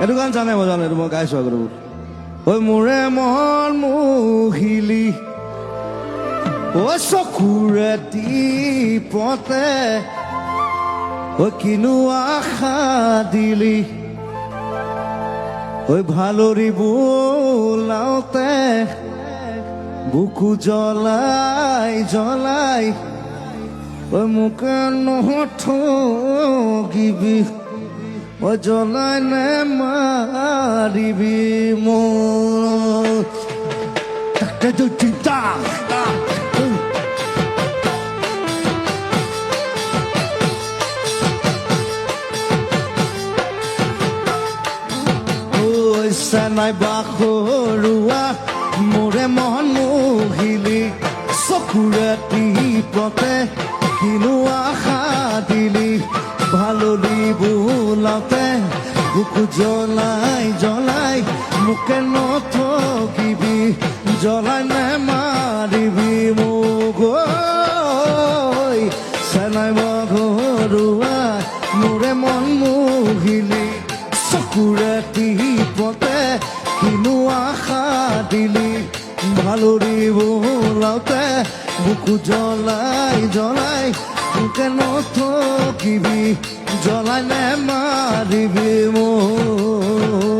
এইটো গান জানে মই জানো, এইটো মই গাইছো আগতে বহুত। ঐ মোৰে মন মুহিলি ঐ চকুৰে টিপতে ঐ কিনো আশা দিলি ঐ ভালৰি বোলাওতে বুকু জ্বলাই জ্বলাই ঐ মোকে নঠগিবি ঐ জ্বলাই নে মাৰিবি মোৰ তাকে তো চিন্তা নাই বাখৰুৱা মোৰে মন মুহিলি চকুৰে টিপতে কিনো আশা দিলি ভালৰি বোলাওতে বুকু জ্বলাই জ্বলাই মোকে নঠগিবি জ্বলাই নে মাৰিবি মোক চেনাই বাখৰুৱা মোৰে মন মুহিলি চকুৰে টিপতে কিনো আশা দিলি ভালৰি বোলাওতে বুকু জ্বলাই জ্বলাই মোকে নঠগিবি জ্বলাই নে মাৰিবি মোক